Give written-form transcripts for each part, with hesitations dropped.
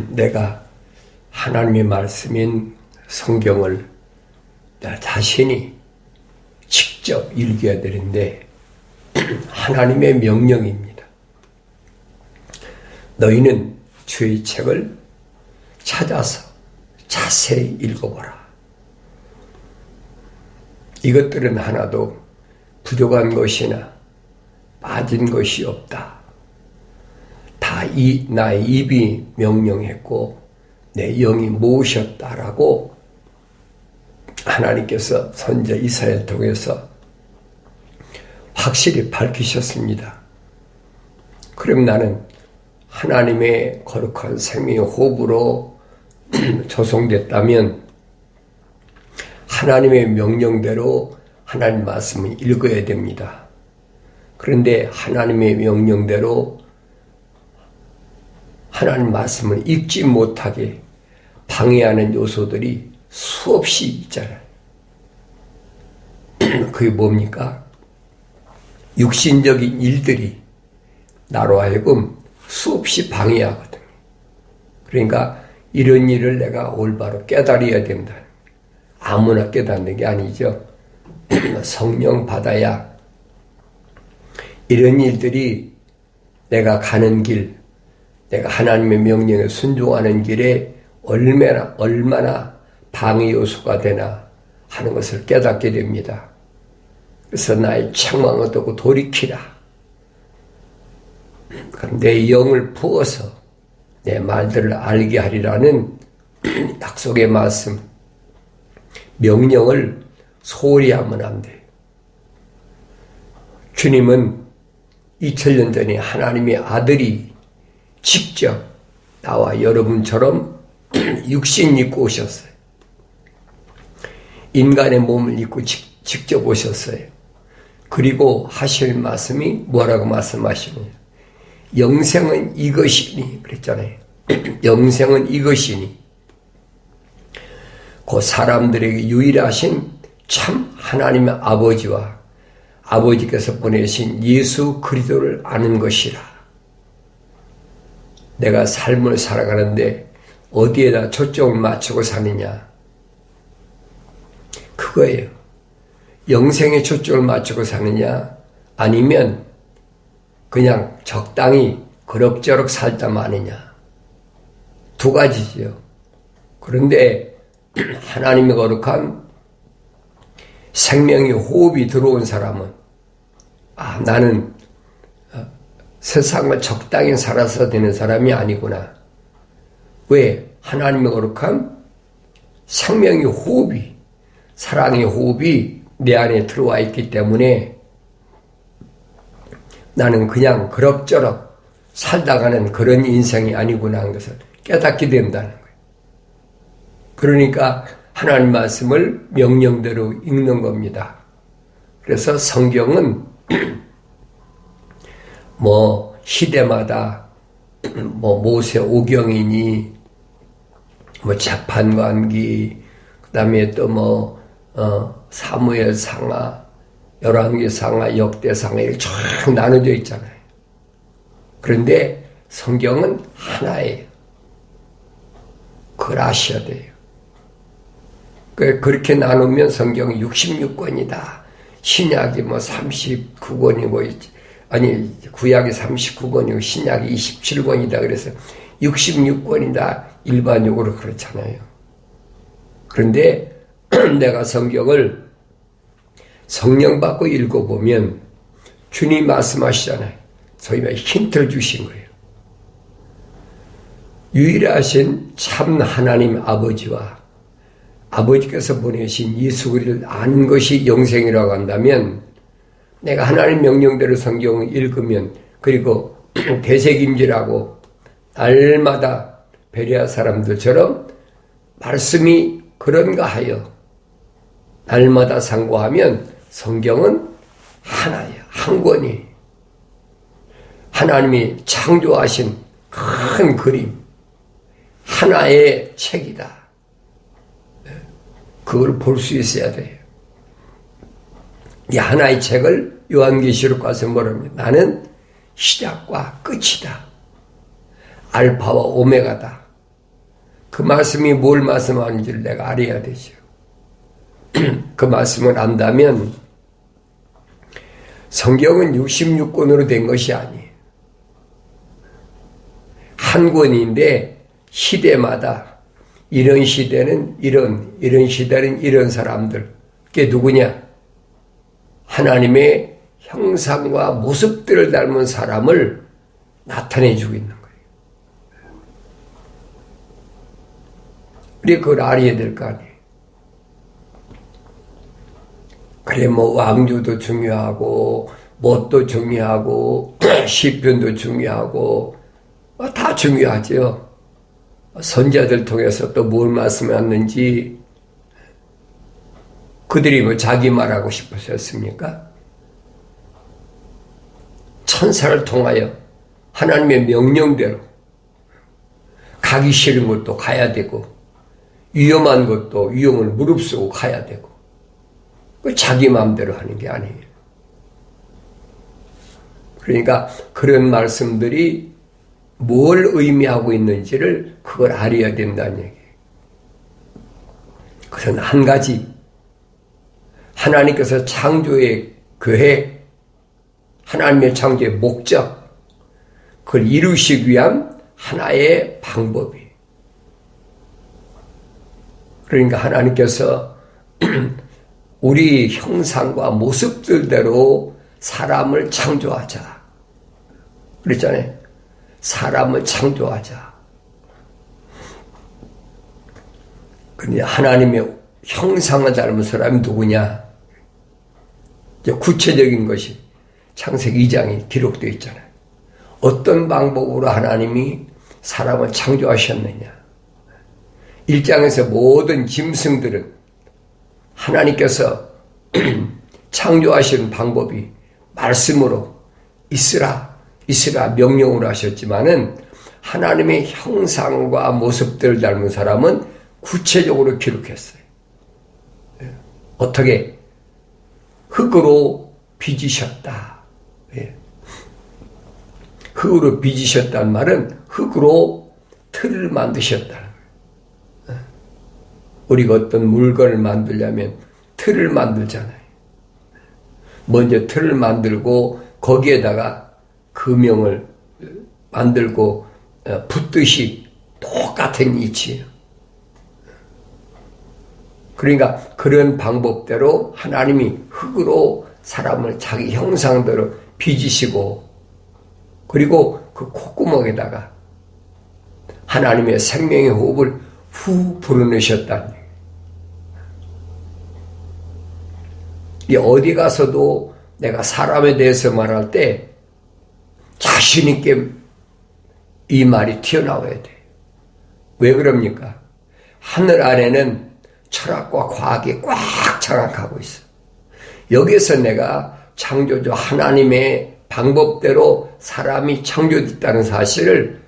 내가 하나님의 말씀인 성경을 나 자신이 직접 읽어야 되는데 하나님의 명령입니다. 너희는 주의 책을 찾아서 자세히 읽어보라. 이것들은 하나도 부족한 것이나 빠진 것이 없다. 다 나의 입이 명령했고 내 영이 모으셨다라고 하나님께서 선지자 이사야를 통해서 확실히 밝히셨습니다. 그럼 나는 하나님의 거룩한 생명의 호흡으로 조성됐다면 하나님의 명령대로 하나님 말씀을 읽어야 됩니다. 그런데 하나님의 명령대로 하나님 말씀을 읽지 못하게 방해하는 요소들이 수없이 있잖아요. 그게 뭡니까? 육신적인 일들이 나로 하여금 수없이 방해하거든요. 그러니까 이런 일을 내가 올바로 깨달아야 된다. 아무나 깨닫는 게 아니죠. 성령 받아야 이런 일들이 내가 가는 길, 내가 하나님의 명령에 순종하는 길에 얼마나 방해 요소가 되나 하는 것을 깨닫게 됩니다. 그래서 나의 책망을 얻고 돌이키라. 내 영을 부어서 내 말들을 알게 하리라는 약속의 말씀, 명령을 소홀히 하면 안 돼요. 주님은 2000년 전에 하나님의 아들이 직접 나와 여러분처럼 육신 입고 오셨어요. 인간의 몸을 입고 직접 오셨어요. 그리고 하실 말씀이 뭐라고 말씀하시느냐. 영생은 이것이니 그랬잖아요. 영생은 이것이니 그 사람들에게 유일하신 참 하나님의 아버지와 아버지께서 보내신 예수 그리스도를 아는 것이라. 내가 삶을 살아가는데 어디에다 초점을 맞추고 사느냐. 그거예요. 영생에 초점을 맞추고 사느냐 아니면 그냥 적당히 그럭저럭 살다 마느냐. 두 가지지요. 그런데 하나님의 거룩한 생명의 호흡이 들어온 사람은 나는 세상을 적당히 살아서 되는 사람이 아니구나. 왜? 하나님의 거룩한 생명의 호흡이, 사랑의 호흡이 내 안에 들어와 있기 때문에 나는 그냥 그럭저럭 살다가는 그런 인생이 아니구나 하는 것을 깨닫게 된다는 거예요. 그러니까 하나님 말씀을 명령대로 읽는 겁니다. 그래서 성경은 시대마다 모세 오경이니 재판관기 그다음에 또 사무엘 상하, 열왕기 상하, 역대 상하 이렇게 쫙 나눠져 있잖아요. 그런데 성경은 하나예요. 그걸 아셔야 돼요. 그렇게 나누면 성경이 66권이다. 신약이 39권이고, 구약이 39권이고, 신약이 27권이다. 그래서 66권이다. 일반적으로 그렇잖아요. 그런데 내가 성경을 성령 받고 읽어보면 주님 말씀하시잖아요. 소위 말해 힌트를 주신 거예요. 유일하신 참 하나님 아버지와 아버지께서 보내신 예수 그리스도를 아는 것이 영생이라고 한다면 내가 하나님 명령대로 성경을 읽으면 그리고 되새김질하고 날마다 베레아 사람들처럼 말씀이 그런가 하여 날마다 상고하면 성경은 하나예요. 한 권이 하나님이 창조하신 큰 그림 하나의 책이다. 그걸 볼 수 있어야 돼요. 이 하나의 책을 요한계시록 가서 뭐랍니까? 나는 시작과 끝이다. 알파와 오메가다. 그 말씀이 뭘 말씀하는지를 내가 알아야 되죠. 그 말씀을 안다면 성경은 66권으로 된 것이 아니에요. 한 권인데 시대마다 이런 시대는 이런 시대는 이런 사람들. 그게 누구냐? 하나님의 형상과 모습들을 닮은 사람을 나타내주고 있는 거예요. 우리 그걸 알아야 될 거 아니에요. 그래 뭐 왕조도 중요하고 못도 중요하고 시편도 중요하고 다 중요하죠. 선지자들 통해서 또 뭘 말씀하셨는지 그들이 뭐 자기 말하고 싶으셨습니까? 천사를 통하여 하나님의 명령대로 가기 싫은 것도 가야 되고 위험한 것도 위험을 무릅쓰고 가야 되고 그 자기 마음대로 하는 게 아니에요. 그러니까 그런 말씀들이 뭘 의미하고 있는지를 그걸 알아야 된다는 얘기예요. 그런 한 가지 하나님께서 창조의 계획, 하나님의 창조의 목적, 그걸 이루시기 위한 하나의 방법이. 그러니까 하나님께서 우리 형상과 모습들대로 사람을 창조하자. 그랬잖아요. 사람을 창조하자. 근데 하나님의 형상을 닮은 사람이 누구냐? 이제 구체적인 것이 창세기 2장에 기록되어 있잖아요. 어떤 방법으로 하나님이 사람을 창조하셨느냐? 1장에서 모든 짐승들은 하나님께서 창조하신 방법이 말씀으로 있으라 명령으로 하셨지만은 하나님의 형상과 모습들을 닮은 사람은 구체적으로 기록했어요. 어떻게? 흙으로 빚으셨다. 흙으로 빚으셨다는 말은 흙으로 틀을 만드셨다. 우리가 어떤 물건을 만들려면 틀을 만들잖아요. 먼저 틀을 만들고 거기에다가 금형을 만들고 붓듯이 똑같은 이치예요. 그러니까 그런 방법대로 하나님이 흙으로 사람을 자기 형상대로 빚으시고 그리고 그 콧구멍에다가 하나님의 생명의 호흡을 후 불어넣으셨다는 얘기예요. 어디 가서도 내가 사람에 대해서 말할 때 자신 있게 이 말이 튀어나와야 돼. 왜 그럽니까? 하늘 안에는 철학과 과학이 꽉 장악하고 있어. 여기서 내가 창조주 하나님의 방법대로 사람이 창조됐다는 사실을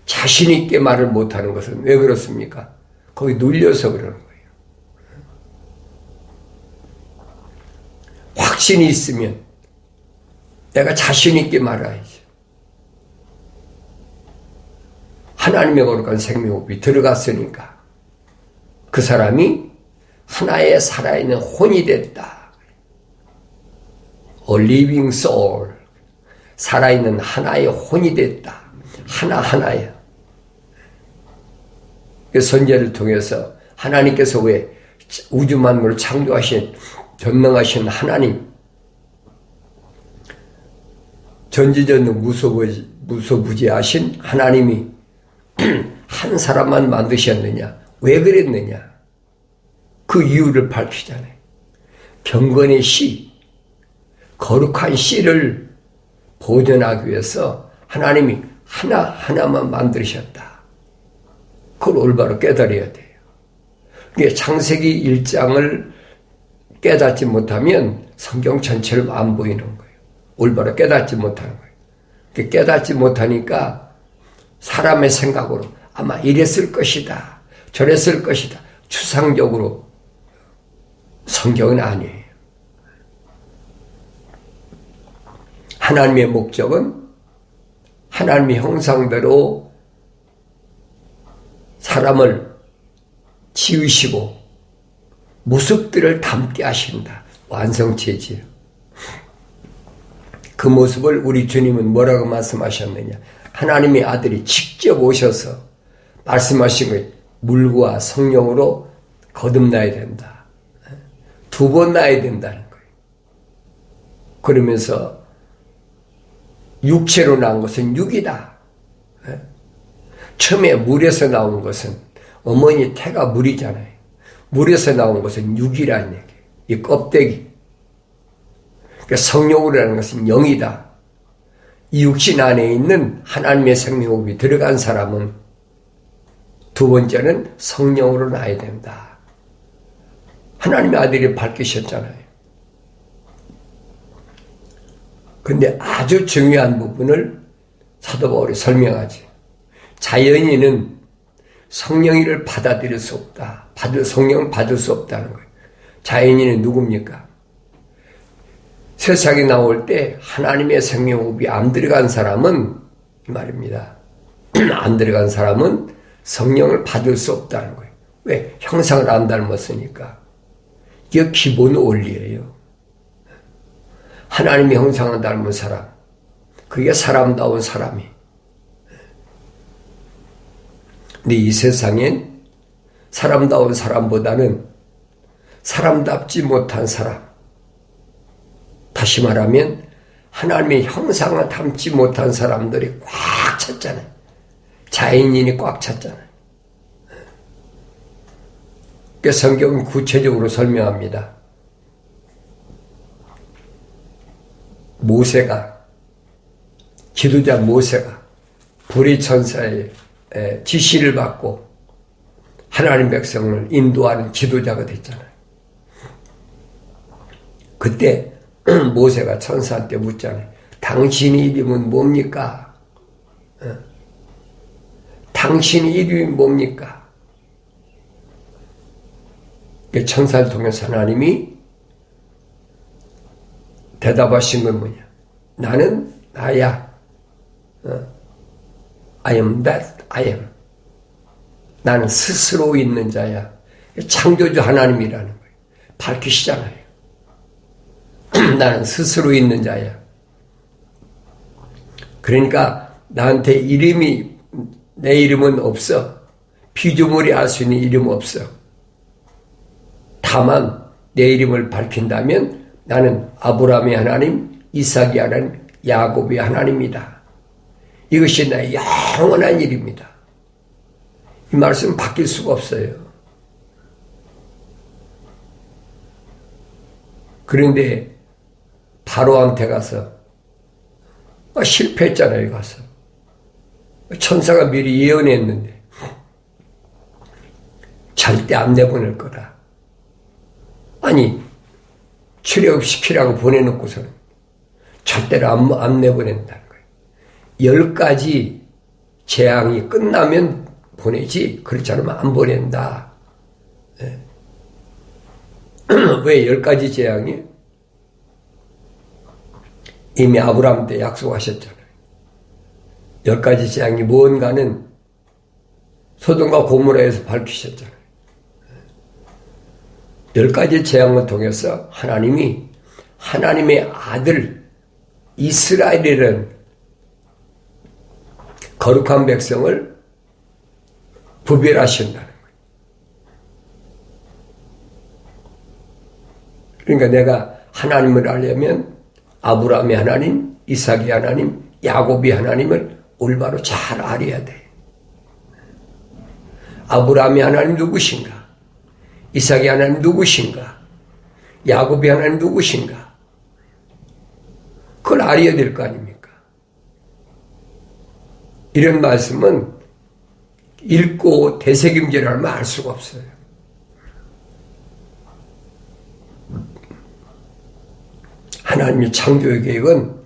자신 있게 말을 못하는 것은 왜 그렇습니까? 거기 눌려서 그러는 거예요. 확신이 있으면 내가 자신 있게 말해야지. 하나님의 거룩한 생명호흡이 들어갔으니까 그 사람이 하나의 살아있는 혼이 됐다. A living soul. 살아있는 하나의 혼이 됐다. 하나하나야. 그 선지자를 통해서 하나님께서 왜 우주 만물을 창조하신 전능하신 하나님, 전지전능 무소부지하신 하나님이 한 사람만 만드셨느냐? 왜 그랬느냐? 그 이유를 밝히잖아요. 경건의 씨, 거룩한 씨를 보존하기 위해서 하나님이 하나하나만 만드셨다. 그걸 올바로 깨달아야 돼요. 그게 창세기 1장을 깨닫지 못하면 성경 전체를 안 보이는 거예요. 올바로 깨닫지 못하는 거예요. 깨닫지 못하니까 사람의 생각으로 아마 이랬을 것이다. 저랬을 것이다. 추상적으로. 성경은 아니에요. 하나님의 목적은 하나님의 형상대로 사람을 지으시고 모습들을 닮게 하신다. 완성체질. 그 모습을 우리 주님은 뭐라고 말씀하셨느냐. 하나님의 아들이 직접 오셔서 말씀하신 거예요. 물과 성령으로 거듭나야 된다. 2번 나야 된다는 거예요. 그러면서 육체로 나온 것은 육이다. 처음에 물에서 나온 것은 어머니 태가 물이잖아요. 물에서 나온 것은 육이라는 얘기예요. 이 껍데기. 그러니까 성령으로라는 것은 영이다. 이 육신 안에 있는 하나님의 생명호흡이 들어간 사람은 2번째는 성령으로 나야 된다. 하나님의 아들이 밝히셨잖아요. 근데 아주 중요한 부분을 사도 바울이 설명하지. 자연인은 성령이를 받아들일 수 없다. 성령을 받을 수 없다는 거예요. 자연인은 누굽니까? 세상에 나올 때 하나님의 생명호흡이 안 들어간 사람은 이 말입니다. 안 들어간 사람은 성령을 받을 수 없다는 거예요. 왜? 형상을 안 닮았으니까. 이게 기본 원리예요. 하나님의 형상을 닮은 사람, 그게 사람다운 사람이. 근데 이 세상엔 사람다운 사람보다는 사람답지 못한 사람, 다시 말하면 하나님의 형상을 담지 못한 사람들이 꽉 찼잖아요. 자연인이 꽉 찼잖아요. 그 성경은 구체적으로 설명합니다. 지도자 모세가 불의 천사의 지시를 받고 하나님 백성을 인도하는 지도자가 됐잖아요. 그때 모세가 천사한테 묻잖아요. 당신의 이름은 뭡니까? 당신의 이름이 뭡니까? 천사를 통해서 하나님이 대답하신 건 뭐냐? 나는 나야. I am that I am. 나는 스스로 있는 자야. 창조주 하나님이라는 거예요. 밝히시잖아요. 나는 스스로 있는 자야. 그러니까 나한테 내 이름은 없어. 피조물이 알 수 있는 이름 없어. 다만 내 이름을 밝힌다면 나는 아브라함의 하나님, 이삭의 하나님, 야곱의 하나님이다. 이것이 나의 영원한 일입니다. 이 말씀은 바뀔 수가 없어요. 그런데 바로한테 가서 실패했잖아요. 가서 천사가 미리 예언했는데 절대 안 내보낼 거다. 아니 출애굽시키라고 보내놓고서는 절대로 안 내보낸다는 거예요. 10가지 재앙이 끝나면 보내지 그렇지 않으면 안 보낸다. 네. 왜 10가지 재앙이? 이미 아브라함 때 약속하셨잖아요. 10가지 재앙이 무언가는 소돔과 고모라에서 밝히셨잖아요. 10가지 재앙을 통해서 하나님이 하나님의 아들 이스라엘이라는 거룩한 백성을 구별하신다는 거예요. 그러니까 내가 하나님을 알려면 아브라함의 하나님, 이삭의 하나님, 야곱의 하나님을 올바로 잘 알아야 돼. 아브라함의 하나님 누구신가? 이삭의 하나님 누구신가? 야곱의 하나님 누구신가? 그걸 알아야 될 거 아닙니까? 이런 말씀은 읽고 되새김질하면 알 수가 없어요. 하나님의 창조의 계획은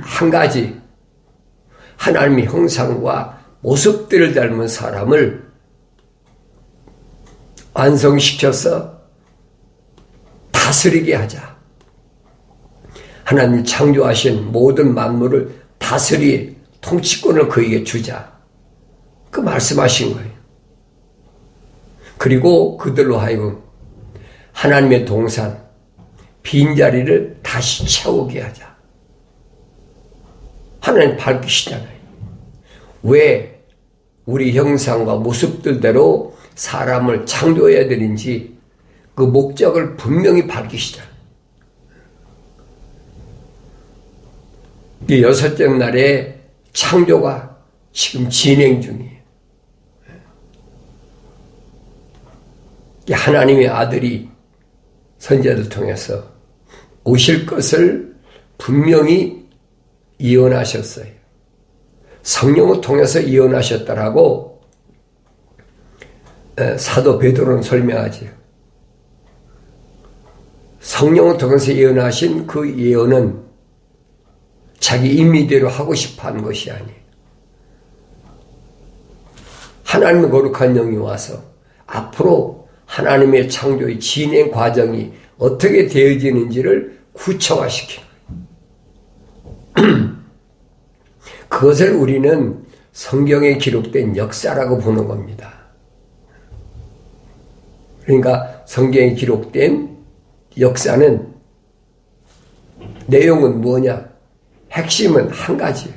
한 가지, 하나님의 형상과 모습들을 닮은 사람을 완성시켜서 다스리게 하자. 하나님이 창조하신 모든 만물을 다스릴 통치권을 그에게 주자. 그 말씀하신 거예요. 그리고 그들로 하여금 하나님의 동산, 빈자리를 다시 채우게 하자. 하나님 밝히시잖아요. 왜 우리 형상과 모습들대로 사람을 창조해야 되는지 그 목적을 분명히 밝히시잖아요. 이 여섯째 날에 창조가 지금 진행 중이에요. 하나님의 아들이 선지자들 통해서 오실 것을 분명히 예언하셨어요. 성령을 통해서 예언하셨다라고 사도 베드로는 설명하지요. 성령을 통해서 예언하신 그 예언은 자기 임의대로 하고 싶어 하는 것이 아니에요. 하나님의 거룩한 영이 와서 앞으로 하나님의 창조의 진행 과정이 어떻게 되어지는지를 구체화시키는 거예요. 그것을 우리는 성경에 기록된 역사라고 보는 겁니다. 그러니까 성경에 기록된 역사는 내용은 뭐냐? 핵심은 한 가지예요.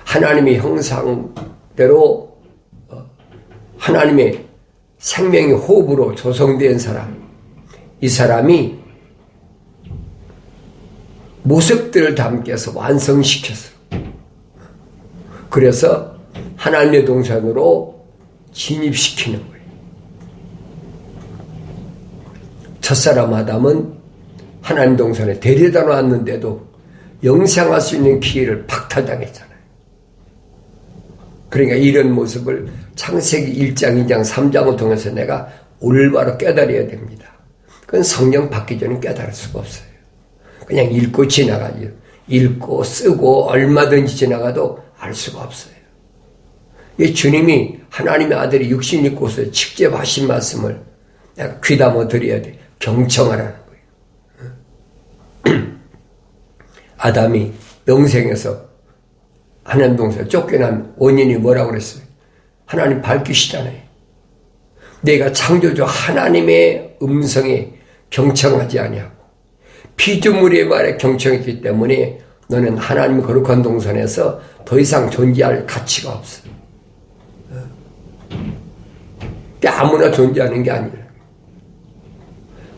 하나님의 형상대로 하나님의 생명의 호흡으로 조성된 사람, 이 사람이 모습들을 담겨서 완성시켰어. 그래서 하나님의 동산으로 진입시키는 거예요. 첫사람 아담은 하나님 동산에 데려다 놨는데도 영생할 수 있는 기회를 박탈당했잖아요. 그러니까 이런 모습을 창세기 1장, 2장, 3장을 통해서 내가 올바로 깨달아야 됩니다. 그건 성령 받기 전에 깨달을 수가 없어요. 그냥 읽고 지나가죠. 읽고 쓰고 얼마든지 지나가도 알 수가 없어요. 이 주님이 하나님의 아들이 육신 입고서 직접 하신 말씀을 내가 귀담아 드려야 돼. 경청하라는 거예요. 아담이 영생에서 하나님 동산에 쫓겨난 원인이 뭐라고 그랬어요? 하나님 밝히시잖아요. 내가 창조주 하나님의 음성에 경청하지 아니하고 피조물의 말에 경청했기 때문에 너는 하나님의 거룩한 동산에서 더 이상 존재할 가치가 없어. 아무나 존재하는 게 아니라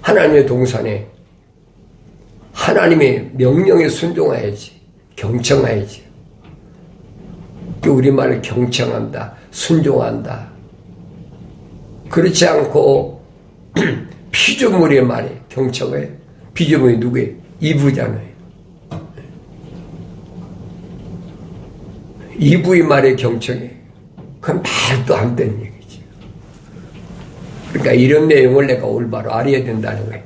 하나님의 동산에 하나님의 명령에 순종해야지, 경청해야지. 우리말을 경청한다, 순종한다. 그렇지 않고 피조물의 말에 경청해. 피조물이 누구예요? 이브잖아요. 이브의 말에 경청해. 그건 말도 안 되는 얘기지. 그러니까 이런 내용을 내가 올바로 알아야 된다는 거예요.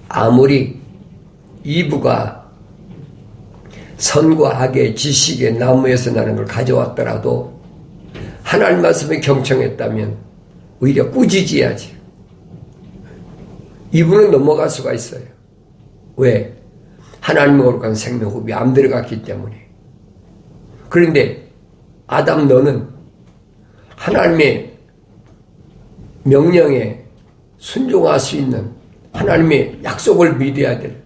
아무리 이브가 선과 악의 지식의 나무에서 나는 걸 가져왔더라도 하나님 말씀에 경청했다면 오히려 꾸짖어야지. 이브는 넘어갈 수가 있어요. 왜? 하나님의 거룩한 생명호흡이 안 들어갔기 때문에. 그런데 아담 너는 하나님의 명령에 순종할 수 있는 하나님의 약속을 믿어야 될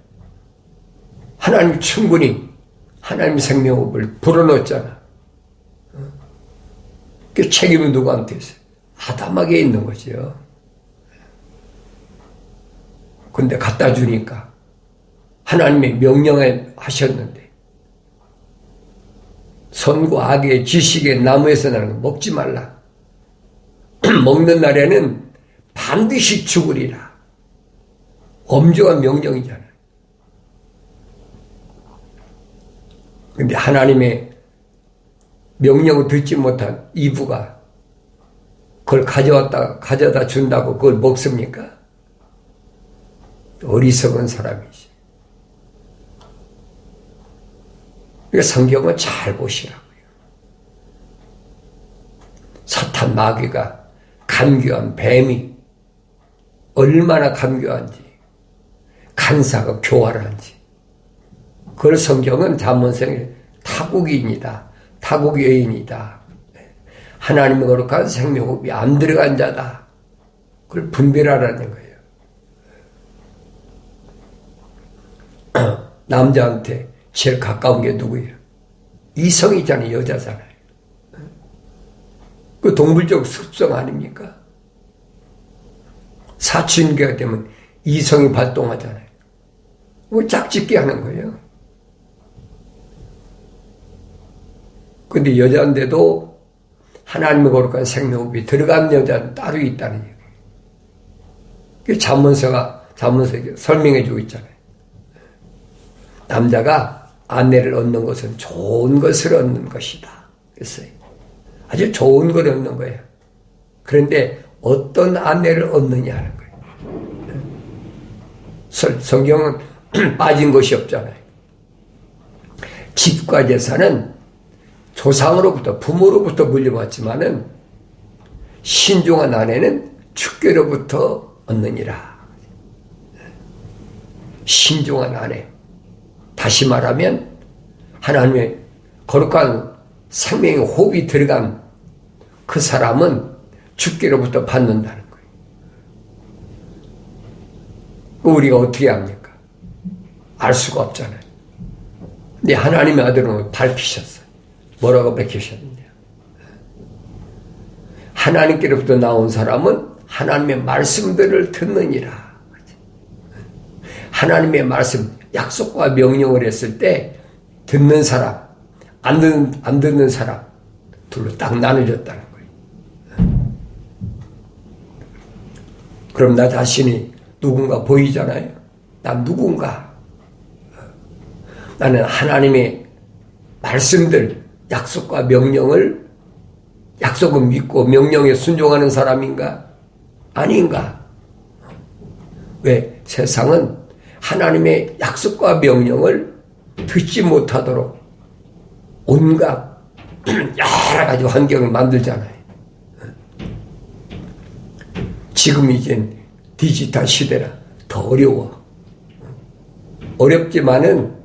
하나님 충분히 하나님 생명호흡을 불어넣었잖아. 그 책임은 누구한테 있어요? 아담에게 있는 거죠. 근데 갖다 주니까 하나님의 명령에 하셨는데 선과 악의 지식의 나무에서 나는 거 먹지 말라. 먹는 날에는 반드시 죽으리라. 엄중한 명령이잖아요. 근데 하나님의 명령을 듣지 못한 이브가 그걸 가져다 준다고 그걸 먹습니까? 어리석은 사람이지. 그러니까 성경은 잘 보시라고요. 사탄 마귀가 간교한 뱀이 얼마나 간교한지, 간사가 교활한지. 그걸 성경은 잠언성에 타국인이다, 타국 여인이다, 하나님의 거룩한 생명호흡이 안 들어간 자다, 그걸 분별하라는 거예요. 남자한테 제일 가까운 게 누구예요? 이성이잖아요. 여자잖아요. 그 동물적 습성 아닙니까? 사춘기가 되면 이성이 발동하잖아요. 뭐 짝짓기 하는 거예요. 근데 여자인데도 하나님의 거룩한 생명호흡이 들어간 여자는 따로 있다는 얘기예요. 그 잠언서가 설명해 주고 있잖아요. 남자가 아내를 얻는 것은 좋은 것을 얻는 것이다. 그랬어요. 아주 좋은 걸 얻는 거예요. 그런데 어떤 아내를 얻느냐 하는 거예요. 성경은 빠진 것이 없잖아요. 집과 재산은 조상으로부터 부모로부터 물려받지만은 신중한 아내는 주께로부터 얻느니라. 신중한 아내. 다시 말하면 하나님의 거룩한 생명의 호흡이 들어간 그 사람은 주께로부터 받는다는 거예요. 우리가 어떻게 합니까? 알 수가 없잖아요. 근데 하나님의 아들은 밝히셨어요. 뭐라고 밝히셨느냐? 하나님께로부터 나온 사람은 하나님의 말씀들을 듣느니라. 하나님의 말씀, 약속과 명령을 했을 때 듣는 사람, 안 듣는 사람 둘로 딱 나눠졌다는 거예요. 그럼 나 자신이 누군가 보이잖아요. 난 누군가. 나는 하나님의 말씀들, 약속과 명령을 약속은 믿고 명령에 순종하는 사람인가? 아닌가? 왜? 세상은 하나님의 약속과 명령을 듣지 못하도록 온갖 여러 가지 환경을 만들잖아요. 지금 이젠 디지털 시대라 더 어려워. 어렵지만은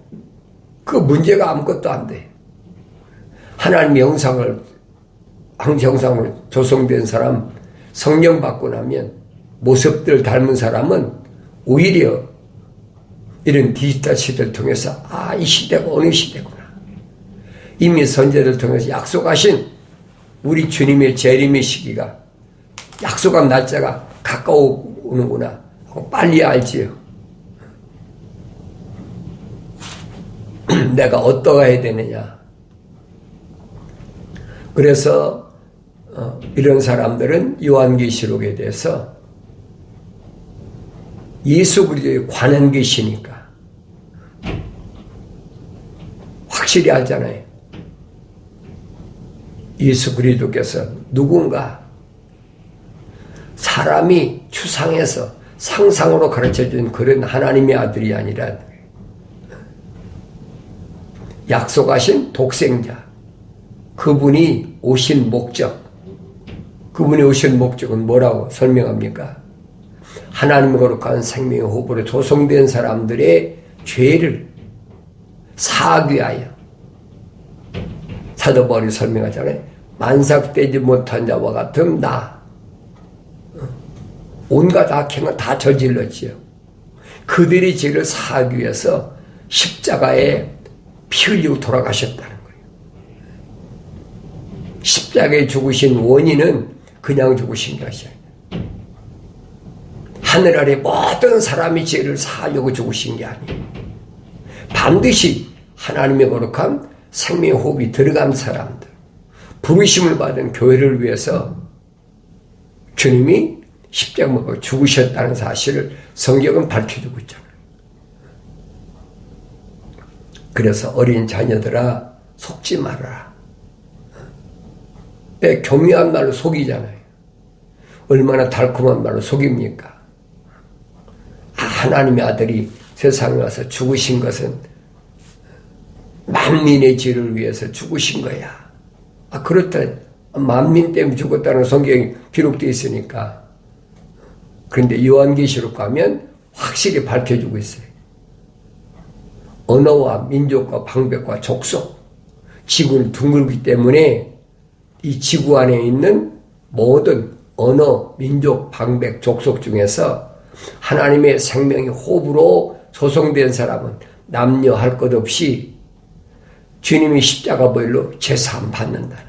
그 문제가 아무것도 안 돼. 하나님의 형상으로 조성된 사람, 성령 받고 나면 모습들 닮은 사람은 오히려 이런 디지털 시대를 통해서 이 시대가 어느 시대구나. 이미 선제를 통해서 약속하신 우리 주님의 재림의 시기가 약속한 날짜가 가까워오는구나 하고 빨리 알지요. 내가 어떠해야 되느냐. 그래서 이런 사람들은 요한계시록에 대해서 예수 그리스도에 관한 계시니까 확실히 알잖아요. 예수 그리스도께서 누군가 사람이 추상해서 상상으로 가르쳐준 그런 하나님의 아들이 아니라 약속하신 독생자, 그분이 오신 목적은 뭐라고 설명합니까? 하나님의 거룩한 생명의 호흡으로 조성된 사람들의 죄를 사하기 위하여, 사도 바울이 설명하잖아요. 만삭되지 못한 자와 같은 나, 온갖 악행을 다 저질렀지요. 그들의 죄를 사하기 위해서 십자가에 피 흘리고 돌아가셨다는 거예요. 십자가에 죽으신 원인은 그냥 죽으신 것이 아니에요. 하늘 아래 모든 사람의 죄를 사하려고 죽으신 게 아니에요. 반드시 하나님의 거룩한 생명의 호흡이 들어간 사람들, 부르심을 받은 교회를 위해서 주님이 십자가 못 박혀 죽으셨다는 사실을 성경은 밝혀주고 있잖아요. 그래서 어린 자녀들아 속지 말아라. 교묘한 말로 속이잖아요. 얼마나 달콤한 말로 속입니까? 하나님의 아들이 세상에 와서 죽으신 것은 만민의 죄를 위해서 죽으신 거야. 그렇다. 만민 때문에 죽었다는 성경이 기록되어 있으니까. 그런데 요한계시록 가면 확실히 밝혀주고 있어요. 언어와 민족과 방백과 족속, 지구는 둥글기 때문에 이 지구 안에 있는 모든 언어, 민족, 방백, 족속 중에서 하나님의 생명의 호흡으로 조성된 사람은 남녀 할 것 없이 주님이 십자가 보혈로 제사함 받는다는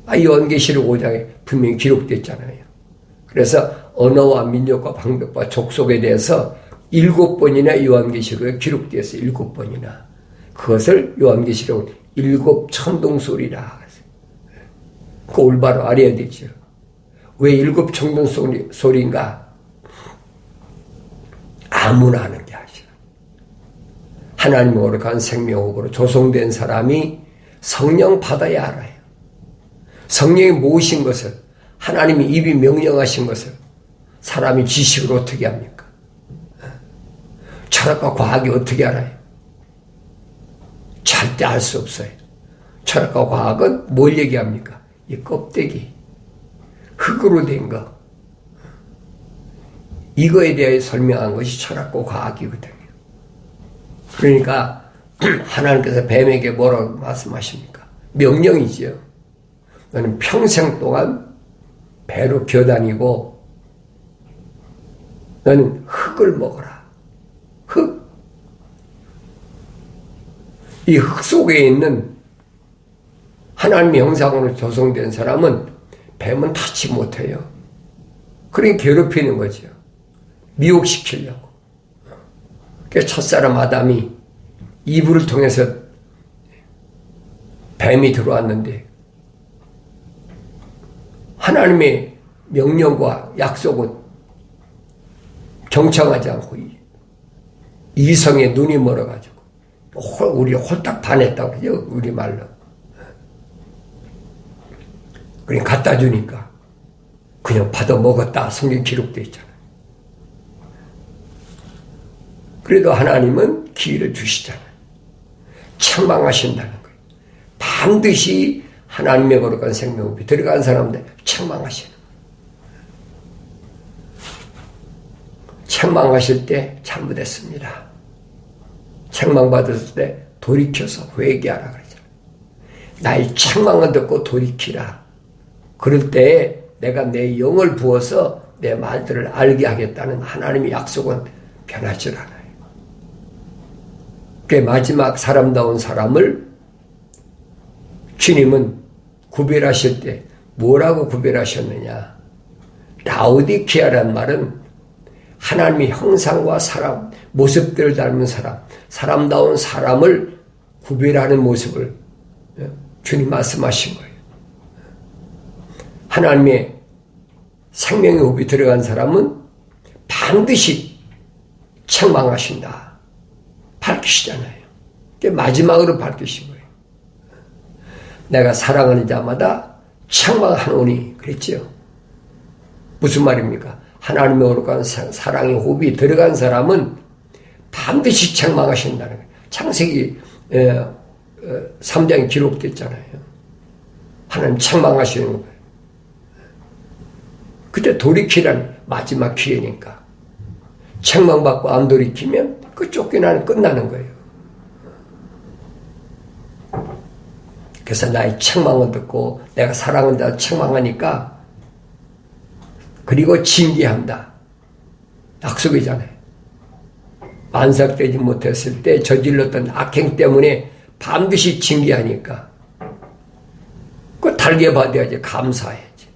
거예요. 요한계시록 5장에 분명히 기록됐잖아요. 그래서 언어와 민족과 방백과 족속에 대해서 7번이나 요한계시록에 기록되어서 7번이나 그것을 요한계시록 7 천둥소리라. 그 올바로 알아야 되죠. 왜 7 천둥소리인가? 아무나 하는 게 아니라 하나님의 거룩한 생명으로 조성된 사람이 성령 받아야 알아요. 성령이 모으신 것을, 하나님이 입이 명령하신 것을 사람이 지식으로 어떻게 합니까? 철학과 과학이 어떻게 알아요? 절대 알 수 없어요. 철학과 과학은 뭘 얘기합니까? 이 껍데기, 흙으로 된 거, 이거에 대해 설명한 것이 철학과 과학이거든요. 그러니까 하나님께서 뱀에게 뭐라고 말씀하십니까? 명령이지요. 너는 평생 동안 배로 기어다니고 너는 흙을 먹어라. 흙. 이 흙 속에 있는 하나님의 형상으로 조성된 사람은 뱀은 닿지 못해요. 그러니 괴롭히는 거죠. 미혹시키려고. 그래서 첫사람 아담이 이불을 통해서 뱀이 들어왔는데 하나님의 명령과 약속은 경청하지 않고 이성에 눈이 멀어가지고 우리 홀딱 반했다고 그러죠. 우리말로. 그냥 갖다 주니까 그냥 받아 먹었다. 성경 기록되어 있잖아요. 그래도 하나님은 기회를 주시잖아요. 책망하신다는 거예요. 반드시 하나님의 거룩한 생명이 들어간 사람들 책망하시는 거예요. 책망하실 때 잘못했습니다. 책망받았을 때 돌이켜서 회개하라 그러잖아요. 나의 책망을 듣고 돌이키라. 그럴 때에 내가 내 영을 부어서 내 말들을 알게 하겠다는 하나님의 약속은 변하지 않아요. 그 마지막 사람다운 사람을 주님은 구별하실 때 뭐라고 구별하셨느냐? 라오디게아란 말은 하나님의 형상과 사람, 모습들을 닮은 사람, 사람다운 사람을 구별하는 모습을 주님 말씀하신 거예요. 하나님의 생명의 호흡이 들어간 사람은 반드시 책망하신다. 밝히시잖아요. 마지막으로 밝히신 거예요. 내가 사랑하는 자마다 책망하노니 그랬죠. 무슨 말입니까? 하나님의 거룩한 사랑의 호흡이 들어간 사람은 반드시 책망하신다는 거예요. 창세기 3장에 기록됐잖아요. 하나님 책망하시는 거예요. 그때 돌이키라는 마지막 기회니까. 책망받고 안 돌이키면 그 쫓겨나는 끝나는 거예요. 그래서 나의 책망을 듣고 내가 사랑한다 책망하니까 그리고 징계한다. 약속이잖아요. 만삭되지 못했을 때 저질렀던 악행 때문에 반드시 징계하니까 그 달게 받아야지. 감사해야지.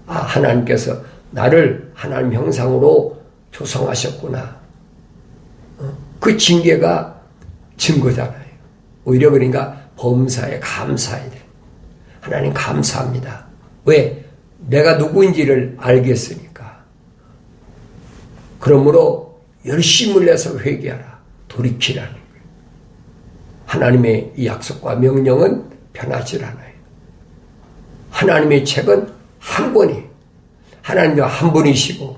하나님께서 나를 하나님 형상으로 조성하셨구나. 그 징계가 증거잖아요. 오히려 그러니까 범사에 감사해야 돼. 하나님 감사합니다. 왜? 내가 누구인지를 알겠으니까. 그러므로 열심을 내서 회개하라. 돌이키라는 거예요. 하나님의 이 약속과 명령은 변하지 않아요. 하나님의 책은 한 권이, 하나님도 한 분이시고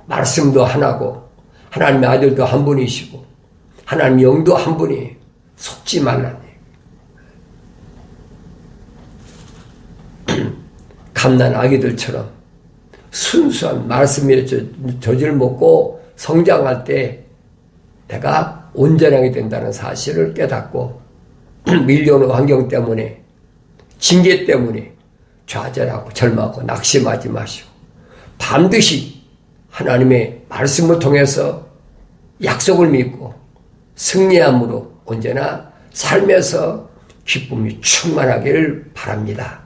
말씀도 하나고 하나님의 아들도 한 분이시고 하나님의 영도 한 분이 속지 말라니. 갓난 아기들처럼 순수한 말씀의 젖을 먹고 성장할 때 내가 온전하게 된다는 사실을 깨닫고 밀려오는 환경 때문에 징계 때문에 좌절하고 절망하고 낙심하지 마시고 반드시 하나님의 말씀을 통해서 약속을 믿고 승리함으로 언제나 삶에서 기쁨이 충만하기를 바랍니다.